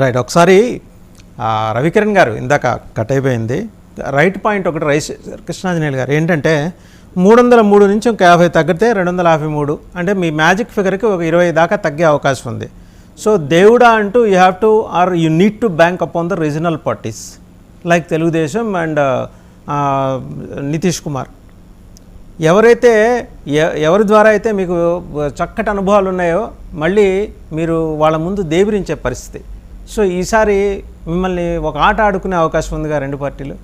Right. ఒకసారి రవికిరణ్ గారు ఇందాక కట్ అయిపోయింది, రైట్ పాయింట్ ఒకటి రైస్ కృష్ణాంజనేయులు గారు ఏంటంటే 303 నుంచి ఒక 50 తగ్గితే 253 అంటే మీ మ్యాజిక్ ఫిగర్కి ఒక 20 దాకా తగ్గే అవకాశం ఉంది. సో దేవుడా అంటూ you have to or you need to bank upon the regional parties like Telugu Desam and Nitish Kumar. ఎవరి ద్వారా అయితే మీకు చక్కటి అనుభవాలు ఉన్నాయో మళ్ళీ మీరు వాళ్ళ ముందు దేవిరించే పరిస్థితి. సో ఈసారి మిమ్మల్ని ఒక ఆట ఆడుకునే అవకాశం ఉందిగా రెండు పార్టీలు.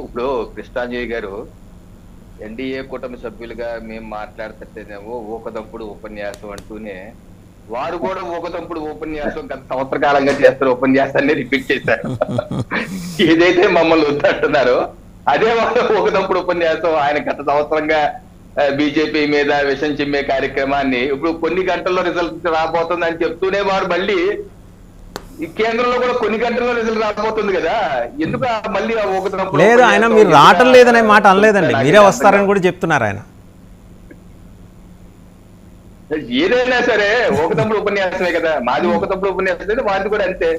ఇప్పుడు కృష్ణాంజలి గారు ఎన్డీఏ కూటమి సభ్యులుగా మేము మాట్లాడుతుంటేనేమో ఊకదంపుడు ఉపన్యాసం అంటూనే వారు కూడా ఊకదంపుడు ఉపన్యాసం గత సంవత్సర కాలంగా చేస్తున్న ఉపన్యాసాన్ని రిపీట్ చేశారు. ఏదైతే మమ్మల్ని వద్దంటున్నారో అదే వాళ్ళు ఊకదంపుడు ఉపన్యాసం ఆయన గత సంవత్సరంగా బీజేపీ మీద విషం చిమ్మే కార్యక్రమాన్ని ఇప్పుడు కొన్ని గంటల్లో రిజల్ట్ రాబోతుంది అని చెప్తూనే వారు మళ్ళీ ఈ కేంద్రంలో కూడా కొన్ని గంటల్లో రిజల్ట్ రాబోతుంది కదా, ఎందుకు మళ్ళీ లేదు ఆయన మీరు రావటం లేదనే మాట అనలేదండి, మీరే వస్తారని కూడా చెప్తున్నారు ఆయన. ఏదైనా సరే ఒకతప్పుడు ఉపన్యాసమే కదా, మాది ఒకతప్పుడు ఉపన్యాసం, వారిది కూడా అంతే.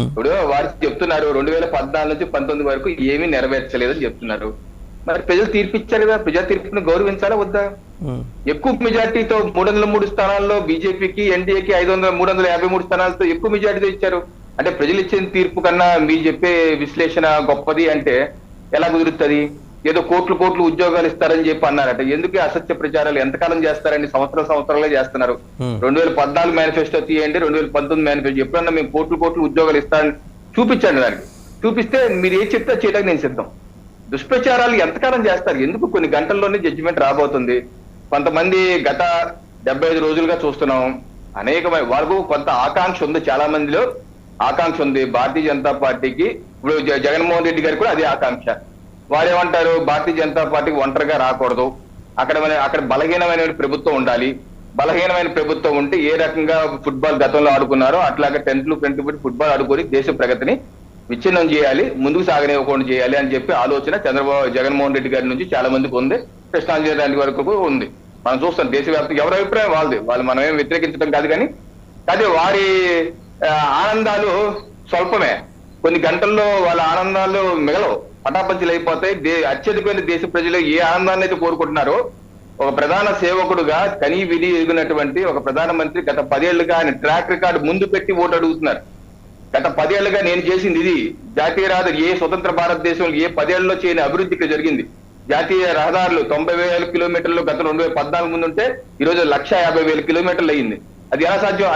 ఇప్పుడు వారు చెప్తున్నారు 2014 నుంచి 19 వరకు ఏమీ నెరవేర్చలేదని చెప్తున్నారు. మరి ప్రజలు తీర్పిచ్చారు కదా, ప్రజా తీర్పుని గౌరవించాలా వద్దా? ఎక్కువ మెజార్టీతో 303 స్థానాల్లో బీజేపీకి ఎన్డీఏకి 353 స్థానాలతో ఎక్కువ మెజార్టీతో ఇచ్చారు. అంటే ప్రజలు ఇచ్చిన తీర్పు కన్నా మీరు చెప్పే విశ్లేషణ గొప్పది అంటే ఎలా కుదురుతుంది? ఏదో కోట్లు ఉద్యోగాలు ఇస్తారని చెప్పి అన్నారట. ఎందుకు అసత్య ప్రచారాలు ఎంతకాలం చేస్తారండి? సంవత్సరాలే చేస్తున్నారు. 2014 మేనిఫెస్టో తీయండి, 2019 మేనిఫెస్టో ఎప్పుడన్నా మేము కోట్లు ఉద్యోగాలు ఇస్తారని చూపించండి. దానికి చూపిస్తే మీరు ఏం చెప్తే చేయడానికి నేను సిద్ధం. దుష్ప్రచారాలు ఎంతకాలం చేస్తారు? ఎందుకు? కొన్ని గంటల్లోనే జడ్జిమెంట్ రాబోతుంది. కొంతమంది గత 75 రోజులుగా చూస్తున్నాం, అనేకమైన వాళ్ళకు కొంత ఆకాంక్ష ఉంది, చాలా మందిలో ఆకాంక్ష ఉంది భారతీయ జనతా పార్టీకి. ఇప్పుడు జగన్మోహన్ రెడ్డి గారికి కూడా అదే ఆకాంక్ష. వారేమంటారు, భారతీయ జనతా పార్టీకి ఒంటరిగా రాకూడదు, అక్కడ బలహీనమైన ప్రభుత్వం ఉండాలి, బలహీనమైన ప్రభుత్వం ఉంటే ఏ రకంగా ఫుట్బాల్ గతంలో ఆడుకున్నారో అట్లాగా టెంట్లు పెట్టి ఫుట్బాల్ ఆడుకొని దేశ ప్రగతిని విచ్ఛిన్నం చేయాలి, ముందుకు సాగనివ్వకుండా చేయాలి అని చెప్పి ఆలోచన జగన్మోహన్ రెడ్డి గారి నుంచి చాలా మందికి ఉంది, కృష్ణాంజలి గారి వరకు ఉంది. మనం చూస్తాం దేశవ్యాప్తంగా ఎవరి అభిప్రాయం వాళ్ళు మనమేం వ్యతిరేకించడం కాదు, కానీ అదే వారి ఆనందాలు స్వల్పమే. కొన్ని గంటల్లో వాళ్ళ ఆనందాలు మిగలవు, పటాపంచలు అయిపోతాయి. అత్యధికమైన దేశ ప్రజలు ఏ ఆనందాన్ని అయితే కోరుకుంటున్నారో, ఒక ప్రధాన సేవకుడుగా కనీ విధి ఎదిగినటువంటి ఒక ప్రధానమంత్రి గత 10 ఏళ్లుగా ఆయన ట్రాక్ రికార్డు ముందు పెట్టి ఓటు అడుగుతున్నారు. గత 10 ఏళ్లుగా నేను చేసింది ఇది, జాతీయ రహదారి ఏ స్వతంత్ర భారతదేశంలో ఏ 10 ఏళ్లలో చేయని అభివృద్ధి ఇక్కడ జరిగింది. జాతీయ రహదారులు 90,000 కిలోమీటర్లు గత 2014 ముందు ఉంటే ఈరోజు 150,000 కిలోమీటర్లు అయ్యింది. అది ఎలా సాధ్యం?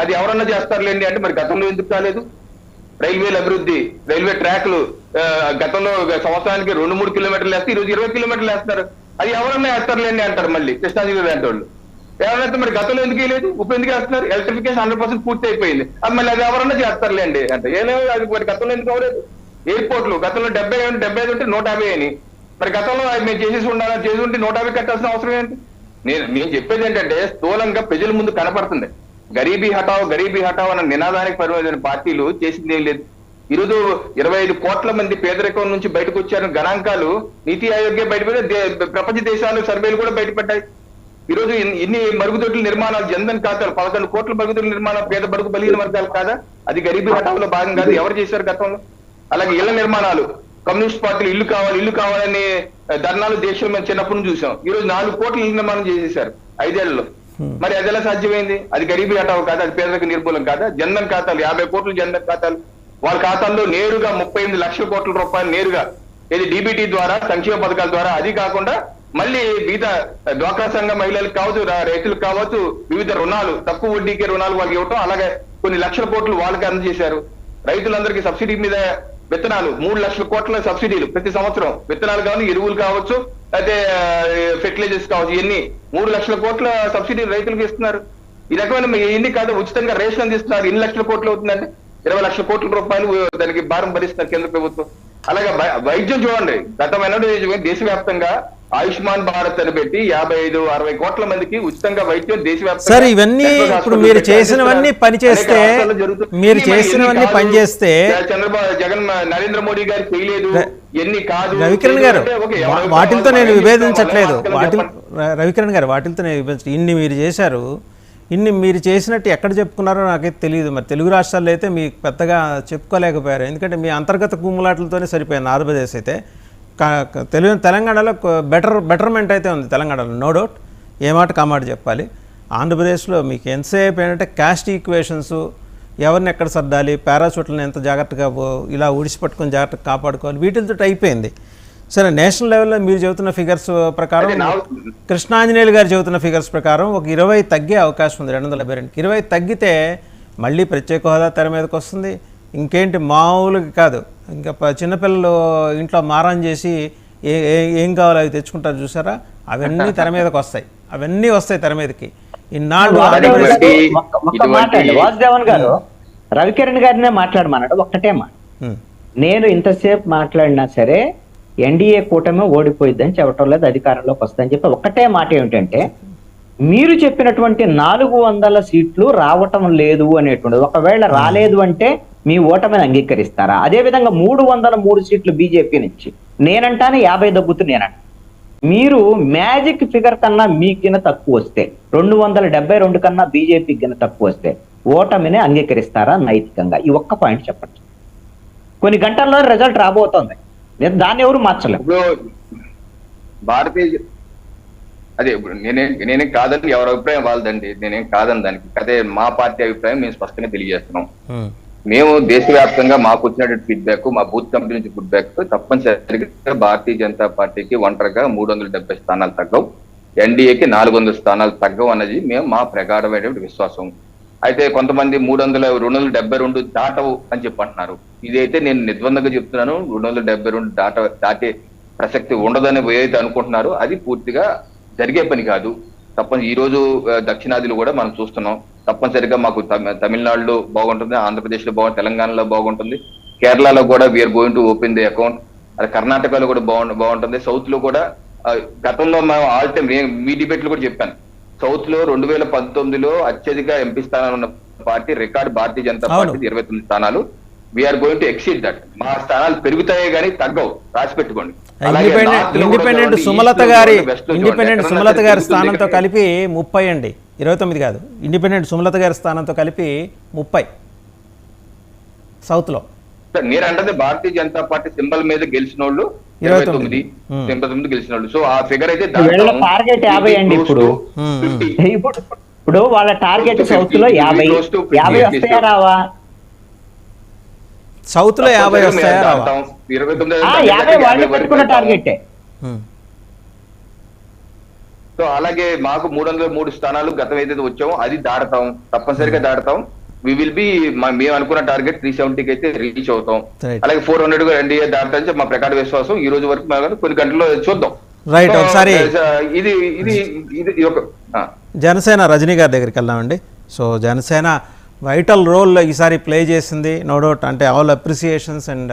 అది ఎవరన్నా చేస్తారులేండి అంటే మరి గతంలో ఎందుకు కాలేదు? రైల్వేల అభివృద్ధి, రైల్వే ట్రాక్లు గతంలో సంవత్సరానికి 2-3 కిలోమీటర్లు వేస్తే ఈరోజు 20 కిలోమీటర్లు వేస్తున్నారు. అది ఎవరన్నా వేస్తారులేండి అంటారు మళ్ళీ కృష్ణాంజలి లాంటి వాళ్ళు. ఎవరైతే మరి గతంలో ఎందుకు వేయలేదు, ఇప్పుడు ఎందుకు వేస్తున్నారు? ఎలక్ట్రిఫికేషన్ 100% పూర్తి అయిపోయింది, అది మళ్ళీ అది ఎవరన్నా చేస్తారులేండి అంటే ఏమో. అది గతంలో ఎందుకు అవ్వలేదు? ఎయిర్పోర్ట్లు గతంలో 75 ఉంటే 150 అని, మరి గతంలో మేము చేసి ఉంటే 150 కట్టాల్సిన అవసరం ఏంటి? నేను చెప్పేది ఏంటంటే స్థూలంగా ప్రజల ముందు కనపడుతుంది. గరీబీ హటావ్ అన్న నినాదానికి పరిమితమైన పార్టీలు చేసింది ఏం లేదు. ఈరోజు 25 కోట్ల మంది పేదరికం నుంచి బయటకు వచ్చారని గణాంకాలు నీతి ఆయోగే బయటపెట్టాయి, ప్రపంచ దేశాలు సర్వేలు కూడా బయటపెట్టాయి. ఈరోజు ఇన్ని మరుగుదొడ్ల నిర్మాణాలు, జన్ధన్ ఖాతాలు 11 కోట్ల మరుగుదొడ్ల నిర్మాణాలు పేద బడుగు బలిగిన వర్గాలు కాదా? అది గరీబీ హఠావులో భాగం కాదు? ఎవరు చేశారు గతంలో? అలాగే ఇళ్ల నిర్మాణాలు, కమ్యూనిస్ట్ పార్టీలు ఇల్లు కావాలని ధర్నాలు దేశంలో చిన్నప్పటి నుంచి చూసాం. ఈరోజు 4 కోట్ల ఇల్లు నిర్మాణం చేసేశారు 5 ఏళ్లలో. మరి అది ఎలా సాధ్యమైంది? అది గరీబీ హఠావు కాదా? అది పేదరిక నిర్మూలన కాదా? జన్ధన్ ఖాతాలు 50 కోట్లు జన్ధన్ ఖాతాలు, వాళ్ళ ఖాతాల్లో నేరుగా 38 లక్షల కోట్ల రూపాయలు నేరుగా ఇది డీబీటీ ద్వారా సంక్షేమ పథకాల ద్వారా. అది కాకుండా మళ్ళీ వివిధ డ్వాక్రా సంఘ మహిళలకు కావచ్చు, రైతులకు కావచ్చు, వివిధ రుణాలు, తక్కువ వడ్డీకే రుణాలు వాళ్ళకి ఇవ్వటం, అలాగే కొన్ని లక్షల కోట్లు వాళ్ళకి అందజేశారు. రైతులందరికీ సబ్సిడీ మీద విత్తనాలు 3 లక్షల కోట్ల సబ్సిడీలు ప్రతి సంవత్సరం, విత్తనాలు కావాలి, ఎరువులు కావచ్చు, అయితే ఫెర్టిలైజర్స్ కావచ్చు, ఇవన్నీ 3 లక్షల కోట్ల సబ్సిడీలు రైతులకు ఇస్తున్నారు. ఈ రకమైన ఎన్ని కాదు ఉచితంగా రేషన్ అందిస్తున్నారు. 2 లక్షల కోట్లు అవుతుందండి, 20 లక్షల కోట్ల రూపాయలు దానికి భారం భరిస్తున్నారు కేంద్ర ప్రభుత్వం. అలాగే వైద్యం చూడండి, గతమైన దేశవ్యాప్తంగా ఆయుష్మాన్ భారత్ అని పెట్టి 55-60 కోట్ల మందికి ఉచితంగా వైద్యం దేశవ్యాప్తంగా. సార్ ఇవన్నీ ఇప్పుడు మీరు చేసినవన్నీ పనిచేస్తే జగన్ నరేంద్ర మోడీ గారు చేయలేదు ఎన్ని కాదు. రవికిరణ్ గారు వాటితో నేను విభేదించట్లేదు, రవికిరణ్ గారు వాటితో నేను విభేదించట్లేదు. ఇన్ని మీరు చేశారు, ఇన్ని మీరు చేసినట్టు ఎక్కడ చెప్పుకున్నారో నాకైతే తెలియదు. మరి తెలుగు రాష్ట్రాల్లో అయితే మీకు పెద్దగా చెప్పుకోలేకపోయారు, ఎందుకంటే మీ అంతర్గత కుమ్ములాటలతోనే సరిపోయింది. ఆంధ్రప్రదేశ్ అయితే తెలంగాణలో బెటర్మెంట్ అయితే ఉంది, తెలంగాణలో నో డౌట్, ఏ మాట కామాట చెప్పాలి. ఆంధ్రప్రదేశ్లో మీకు ఎంతసేపు ఏంటంటే క్యాస్ట్ ఈక్వేషన్స్, ఎవరిని ఎక్కడ సర్దాలి, పారాషూట్లను ఎంత జాగ్రత్తగా ఇలా ఊడిసిపట్టుకొని జాగ్రత్తగా కాపాడుకోవాలి, వీటితో అయిపోయింది. సరే, నేషనల్ లెవెల్లో మీరు చెబుతున్న ఫిగర్స్ ప్రకారం, కృష్ణాంజనేయులు గారు చెబుతున్న ఫిగర్స్ ప్రకారం ఒక 20 తగ్గే అవకాశం ఉంది 272. 20 తగ్గితే మళ్ళీ ప్రత్యేక హోదా తెర మీదకి వస్తుంది. ఇంకేంటి మామూలుగా కాదు, ఇంకా చిన్నపిల్లలు ఇంట్లో మారం చేసి ఏం కావాలో అవి తెచ్చుకుంటారు చూసారా, అవన్నీ తెర మీదకి వస్తాయి, అవన్నీ వస్తాయి తెర మీదకి. ఇన్నాళ్ళు వాసుదేవన్ గారు రవికిరణ్ గారినే మాట్లాడమన్నాడు, ఒక్కటే మాట. నేను ఇంతసేపు మాట్లాడినా సరే ఎన్డీఏ కూటమి ఓడిపోయిద్దని చెప్పటం లేదు, అధికారంలోకి వస్తుందని చెప్పి ఒక్కటే మాట ఏమిటంటే, మీరు చెప్పినటువంటి 400 సీట్లు రావటం లేదు అనేటువంటిది. ఒకవేళ రాలేదు అంటే మీ ఓటమిని అంగీకరిస్తారా? అదేవిధంగా 303 సీట్లు బీజేపీ నుంచి, నేనంటానే 50 దగ్గుతూ నేనంట. మీరు మ్యాజిక్ ఫిగర్ కన్నా మీకిన తక్కువ వస్తే, 272 కన్నా బీజేపీ కింద తక్కువ వస్తే ఓటమిని అంగీకరిస్తారా నైతికంగా? ఈ ఒక్క పాయింట్ చెప్పండి. కొన్ని గంటల్లో రిజల్ట్ రాబోతోంది, దాన్ని ఎవరు మార్చలేరు. ఇప్పుడు భారతీయ అదే ఇప్పుడు నేనేం కాదని ఎవరి అభిప్రాయం వాళ్ళదండి, నేనేం కాదని దానికి. అదే మా పార్టీ అభిప్రాయం మేము స్పష్టంగా తెలియజేస్తున్నాం. మేము దేశవ్యాప్తంగా మాకు వచ్చినటువంటి ఫీడ్బ్యాక్, మా బూత్ కమిటీ నుంచి ఫీడ్బ్యాక్, తప్పనిసరిగా భారతీయ జనతా పార్టీకి ఒంటరిగా 370 స్థానాలు తగ్గవు, ఎన్డీఏకి 400 స్థానాలు తగ్గవు అన్నది మేము మా ప్రగాఢమైనటువంటి విశ్వాసం. అయితే కొంతమంది 272 దాటవు అని చెప్పి అంటున్నారు. ఇదైతే నేను నిర్బంధంగా చెప్తున్నాను, 272 దాటే ప్రసక్తి ఉండదని ఏదైతే అనుకుంటున్నారో అది పూర్తిగా జరిగే పని కాదు. ఈ రోజు దక్షిణాదిలో కూడా మనం చూస్తున్నాం. తప్పనిసరిగా మాకు తమిళనాడులో బాగుంటుంది, ఆంధ్రప్రదేశ్లో బాగుంటుంది, తెలంగాణలో బాగుంటుంది, కేరళలో కూడా we're going to open the account, అది కర్ణాటకలో కూడా బాగుంటుంది, సౌత్ లో కూడా. గతంలో మేము ఆల్ టైమ్ మీ డిబేట్ లో కూడా చెప్పాను, సౌత్ లో 2019లో అత్యధిక ఎంపీ స్థానాలు ఉన్న party record Bharatiya Janata Party 29 స్థానాలు. We're going to exceed that. మా స్థానాలు పెరుగుతాయే కానీ తగ్గవు, రాసి పెట్టుకోండి. ఇండిపెండెంట్ సుమలత గారి స్థానంతో కలిపి 30 అండి, 29 కాదు. ఇండిపెండెంట్ సుమలత గారి స్థానంతో కలిపి 30 సౌత్ లో. నేను అంటే భారతీయ జనతా పార్టీ సింబల్ మీద గెలిచిన వాళ్ళు 29 గెలిచిన వాళ్ళు. సో ఆ ఫిగర్ అయితే టార్గెట్ 50 అండి. ఇప్పుడు వాళ్ళ టార్గెట్ సౌత్ లో 50 వస్తాయా రావా? సౌత్ లో 50 వస్తాయా రావా? 50 వాళ్ళు పెట్టుకున్న టార్గెటే. సో అలాగే మాకు 303 స్థానాలు గతం ఏదైతే వచ్చామో అది దాడతాం, తప్పనిసరిగా దాడతాం. వి విల్ బి మేము అనుకున్న టార్గెట్ 370కి అయితే రీచ్ అవుతాం. అలాగే 400 ఎన్డీఏ దాడతాం మా ప్రకార విశ్వాసం. ఈ రోజు వరకు కొన్ని గంటల్లో చూద్దాం. రైట్, ఒకసారి ఇది జనసేన రజనీ గారి దగ్గరికి వెళ్దామండి. సో జనసేన వైటల్ రోల్ ఈసారి ప్లే చేసింది, నో డౌట్. అంటే ఆల్ అప్రిసియేషన్స్ అండ్